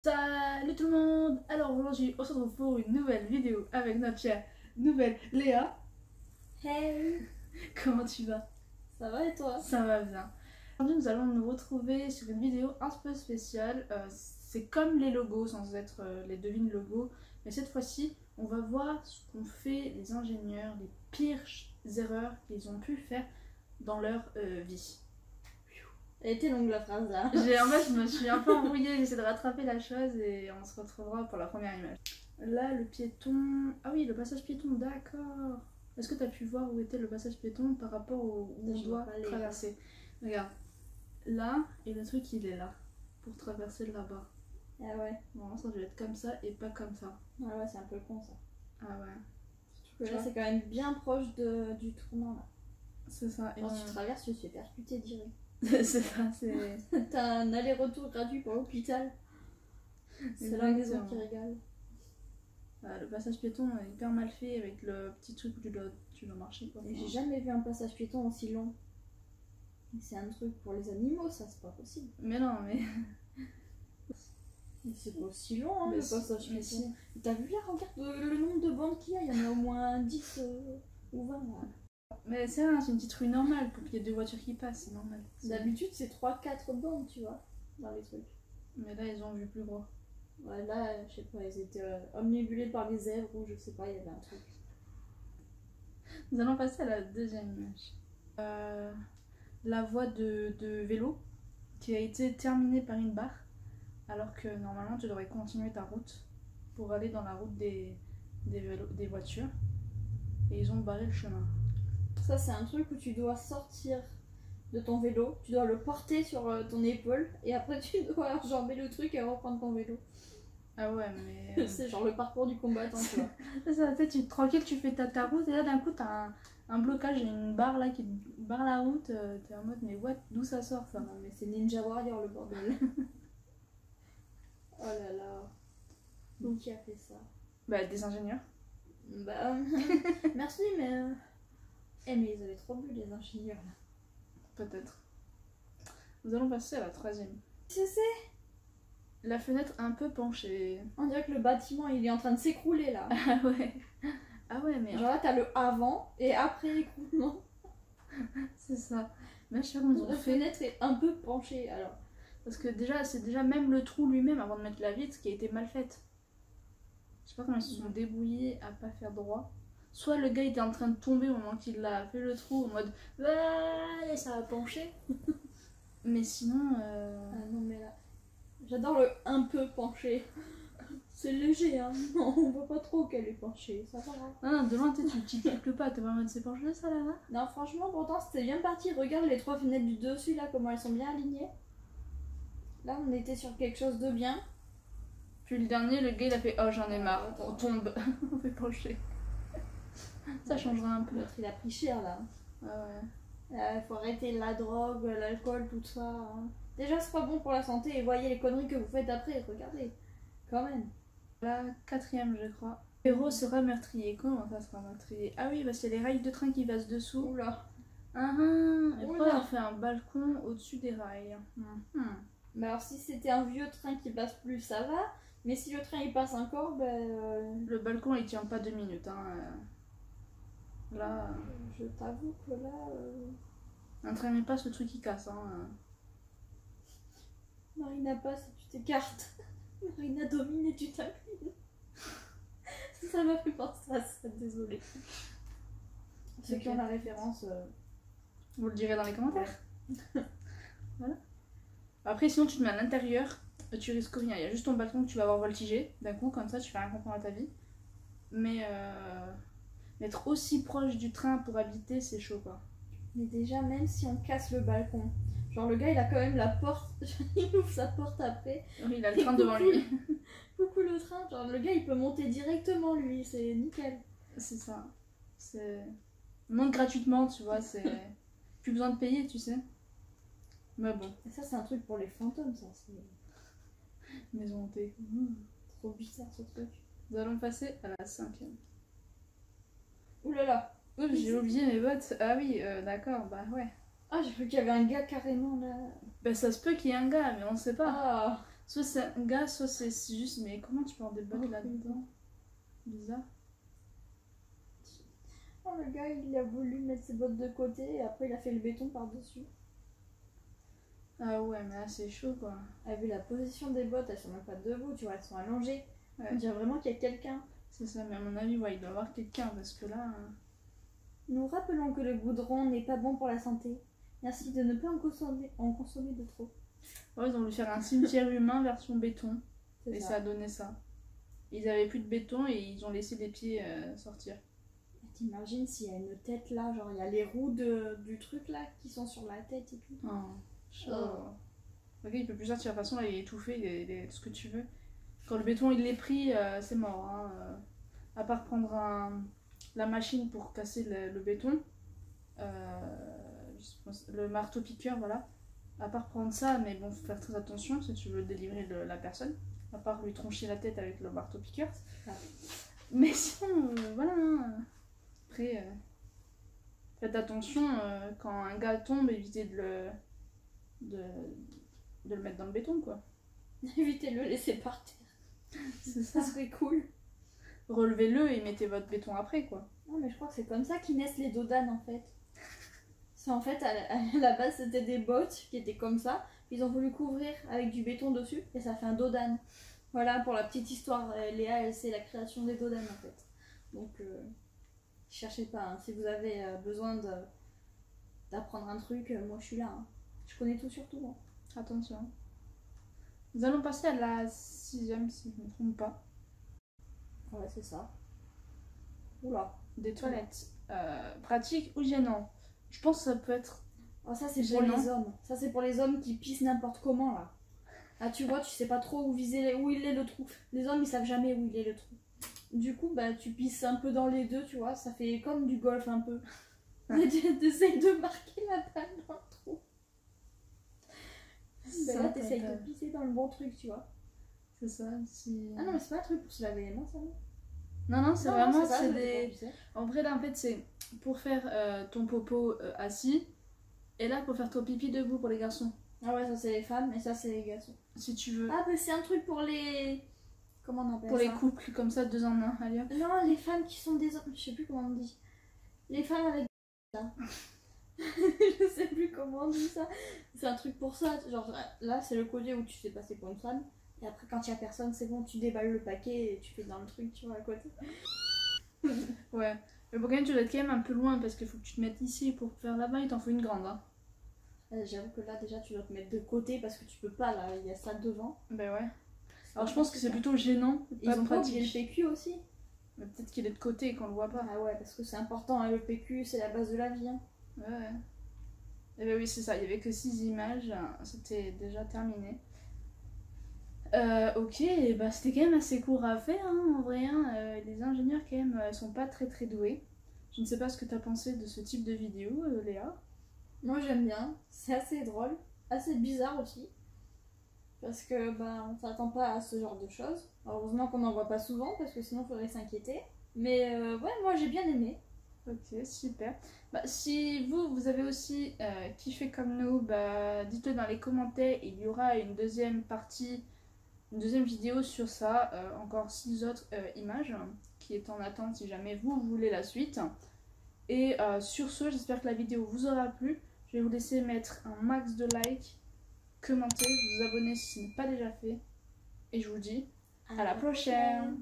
Salut tout le monde! Alors aujourd'hui on se retrouve pour une nouvelle vidéo avec notre chère nouvelle Léa. Hey, Comment tu vas? ça va et toi? Ça va bien. Aujourd'hui nous allons nous retrouver sur une vidéo un peu spéciale. C'est comme les logos sans être les devines logos. Mais cette fois-ci on va voir ce qu'ont fait les ingénieurs, les pires erreurs qu'ils ont pu faire dans leur vie. Elle était longue la phrase là. En fait, je me suis un peu embrouillée, j'essaie de rattraper la chose et on se retrouvera pour la première image. Là, le piéton. Ah oui, le passage piéton, d'accord. Est-ce que tu as pu voir où était le passage piéton par rapport où on doit traverser? Regarde, là, et le truc il est là, pour traverser là-bas. Ah ouais. Bon, ça doit être comme ça et pas comme ça. Ah ouais, c'est un peu con ça. Ah ouais. Surtout que là, c'est quand même bien proche du tournant là. C'est ça. Et quand tu traverses, tu te fais percuter direct. c'est ça, c'est. T'as un aller-retour gratuit pour l'hôpital. C'est la maison qui régale. Le passage piéton est hyper mal fait avec le petit truc où tu dois marcher quoi. Et j'ai jamais vu un passage piéton aussi long. C'est un truc pour les animaux, ça, c'est pas possible. Mais non, mais. C'est pas aussi long hein, mais le passage piéton. Si. T'as vu là, regarde le nombre de bandes qu'il y a, il y en a au moins 10 ou 20 là. Mais c'est rien, c'est une petite rue normale pour qu'il y ait deux voitures qui passent, c'est normal. D'habitude, c'est 3-4 bandes, tu vois, dans les trucs. Mais là, ils ont vu plus gros. Ouais, là, je sais pas, ils étaient omnibulés par les zèbres ou je sais pas, il y avait un truc. Nous allons passer à la deuxième image. La voie de vélo qui a été terminée par une barre, alors que normalement, tu devrais continuer ta route pour aller dans la route des voitures. Et ils ont barré le chemin. Ça, c'est un truc où tu dois sortir de ton vélo, tu dois le porter sur ton épaule et après tu dois enjamber le truc et reprendre ton vélo. Ah ouais, mais. C'est genre le parcours du combattant, tu vois. C'est ça, tu es tranquille, tu fais ta route et là d'un coup t'as un blocage, une barre là qui barre la route, t'es en mode mais what, d'où ça sort ça? Non mais c'est Ninja Warrior le bordel. Oh là là. Donc qui a fait ça? Bah des ingénieurs. Bah merci mais... Eh mais ils avaient trop bu les ingénieurs là. Peut-être. Nous allons passer à la troisième. C'est La fenêtre un peu penchée. On dirait que le bâtiment il est en train de s'écrouler là. Ah ouais. Ah ouais, mais. Genre là t'as le avant et après écroulement. C'est ça. Mais je sais pas comment ils ont La fait. fenêtre est un peu penchée alors. Parce que déjà, c'est déjà même le trou lui-même avant de mettre la vitre qui a été mal faite. Je sais pas comment ils se sont débrouillés à pas faire droit. Soit le gars était en train de tomber au moment qu'il a fait le trou en mode et ça a penché. Mais sinon. Ah non mais là. J'adore le un peu penché. C'est léger hein. Non, on voit pas trop qu'elle est penchée, ça va. Non, de loin tu cliques pas, t'es vraiment en mode c'est penché ça là-bas. Non franchement pourtant c'était bien parti. Regarde les 3 fenêtres du dessus là comment elles sont bien alignées. Là on était sur quelque chose de bien. Puis le dernier, le gars il a fait oh j'en ai marre, on tombe, on fait pencher. Ça changera un peu. L'autre il a pris cher là. Ah ouais. Il faut arrêter la drogue, l'alcool, tout ça. Hein. Déjà c'est pas bon pour la santé et voyez les conneries que vous faites après, regardez. Quand même. La quatrième je crois. Le héros sera meurtrier. Comment ça sera meurtrier? Ah oui, parce qu'il y a les rails de train qui passent dessous. Oula. Et pourquoi on fait un balcon au-dessus des rails? Mais alors si c'était un vieux train qui passe plus, ça va. Mais si le train il passe encore, ben... Le balcon il tient pas 2 minutes. Hein. Là... Je t'avoue que là... Un train il passe, le truc il casse. Hein. Marina passe et tu t'écartes. Marina domine et tu t'inclines. Ça m'a fait penser à ça, désolée. Ceux qui ont la référence... Vous le direz dans les commentaires. Voilà. Après sinon tu te mets à l'intérieur, tu risques rien. Il y a juste ton balcon que tu vas avoir voltigé d'un coup, comme ça tu fais rien comprendre à ta vie. Mais être aussi proche du train pour habiter, c'est chaud quoi. Mais déjà, même si on casse le balcon, genre le gars il a quand même la porte, il ouvre sa porte après. Oui, il a le train devant lui. Coucou le train, genre le gars il peut monter directement lui, c'est nickel. C'est ça. C'est. Monte gratuitement, tu vois, c'est. Plus besoin de payer, tu sais. Mais bon. Et ça c'est un truc pour les fantômes, ça. C'est Maison hantée. trop bizarre ce truc. Nous allons passer à la cinquième. Oulala. Oups, j'ai oublié mes bottes. Ah oui, d'accord, bah ouais. Ah j'ai cru qu'il y avait un gars carrément là. Bah ça se peut qu'il y ait un gars, mais on sait pas. Ah. Soit c'est un gars, soit c'est juste. Mais comment tu peux avoir des bottes Oh, là-dedans? Bizarre. Oh, le gars, il a voulu mettre ses bottes de côté et après il a fait le béton par-dessus. Ah ouais, mais là c'est chaud quoi. Ah, vu la position des bottes, elles sont même pas debout, tu vois, elles sont allongées. Ouais. On dirait vraiment qu'il y a quelqu'un. C'est ça, mais à mon avis, ouais, il doit y avoir quelqu'un parce que là. Nous rappelons que le goudron n'est pas bon pour la santé. Merci de ne pas en consommer de trop. Ouais, ils ont voulu faire un cimetière humain version béton. C'est Et ça. ça a donné ça. Ils avaient plus de béton et ils ont laissé les pieds sortir. T'imagines s'il y a une tête là, genre il y a les roues du truc là qui sont sur la tête et tout. Oh, chaud. Oh. Ok, il peut plus sortir. De toute façon, là, il est étouffé, il est tout ce que tu veux. Quand le béton il est pris, c'est mort. Hein. À part prendre la machine pour casser le béton, le marteau piqueur, voilà. À part prendre ça, mais bon, faut faire très attention si tu veux délivrer la personne. À part lui troncher la tête avec le marteau piqueur. Ah. Mais sinon, voilà. Hein. Après, faites attention quand un gars tombe, évitez de le mettre dans le béton, quoi. Évitez de le laisser par terre. C'est Ça ça. serait cool. Relevez-le et mettez votre béton après, quoi. Non mais je crois que c'est comme ça qu'ils naissent les dodanes en fait. C'est en fait à la base c'était des bottes qui étaient comme ça. Ils ont voulu couvrir avec du béton dessus et ça fait un dodane. Voilà pour la petite histoire. Léa elle c'est la création des dodanes en fait. Donc cherchez pas. Hein. Si vous avez besoin d'apprendre un truc, moi je suis là. Hein. Je connais tout sur tout. Hein. Attention. Nous allons passer à la 6ème, si je ne me trompe pas. Ouais c'est ça. Oula. Des toilettes. Pratiques ou gênants? Je pense que ça peut être... Oh, ça c'est pour Gênant. les hommes. Ça c'est pour les hommes qui pissent n'importe comment là. Ah tu vois, tu sais pas trop où viser, où il est le trou. Les hommes ils savent jamais où il est le trou. Du coup bah tu pisses un peu dans les deux, tu vois, ça fait comme du golf un peu. T'essayes de marquer la balle dans le trou. Bah, là t'essayes de pisser dans le bon truc, tu vois. C'est ça, si... Ah non mais c'est pas un truc pour se laver les mains ça. Non, Non, c'est non, vraiment... ça, c'est je des... tu sais. En vrai, là, en fait, c'est pour faire ton popo assis. Et là, pour faire ton pipi debout pour les garçons. Ah ouais ça c'est les femmes et ça c'est les garçons. Si tu veux. Ah bah c'est un truc pour les... Comment on appelle Pour ça? les couples, comme ça, 2 en 1. Allez hop. Non, les femmes qui sont des hommes, je sais plus comment on dit. Les femmes avec ça. Je sais plus comment on dit ça. C'est un truc pour ça. Genre là, c'est le côté où tu fais passer pour une femme. Et après, quand il y a personne, c'est bon, tu déballes le paquet et tu fais dans le truc, tu vois, à côté. Ouais. Mais pour quand même, tu dois être quand même un peu loin parce qu'il faut que tu te mettes ici pour faire là-bas. Il t'en faut une grande. Hein. J'avoue que là, déjà, tu dois te mettre de côté parce que tu peux pas, là, il y a ça devant. Ben ouais. Alors je pense que c'est plutôt gênant. Ils ont pas oublié le pratique. PQ aussi. Mais peut-être qu'il est de côté et qu'on le voit pas. Ah ouais, parce que c'est important, hein, le PQ, c'est la base de la vie. Hein. Ouais. Et ben oui, c'est ça. Il y avait que 6 images. C'était déjà terminé. Ok, et bah c'était quand même assez court à faire hein, en vrai. Hein. Les ingénieurs quand même sont pas très très doués. Je ne sais pas ce que t'as pensé de ce type de vidéo, Léa. Moi j'aime bien, c'est assez drôle, assez bizarre aussi. Parce que bah on s'attend pas à ce genre de choses. Heureusement qu'on n'en voit pas souvent parce que sinon il faudrait s'inquiéter. Mais ouais, moi j'ai bien aimé. Ok, super. Bah, si vous avez aussi kiffé comme nous, bah, dites-le dans les commentaires. Il y aura une deuxième partie, une deuxième vidéo sur ça. Encore 6 autres images qui est en attente si jamais vous voulez la suite. Et sur ce, j'espère que la vidéo vous aura plu. Je vais vous laisser mettre un max de likes, commenter, vous abonner si ce n'est pas déjà fait. Et je vous dis à la prochaine.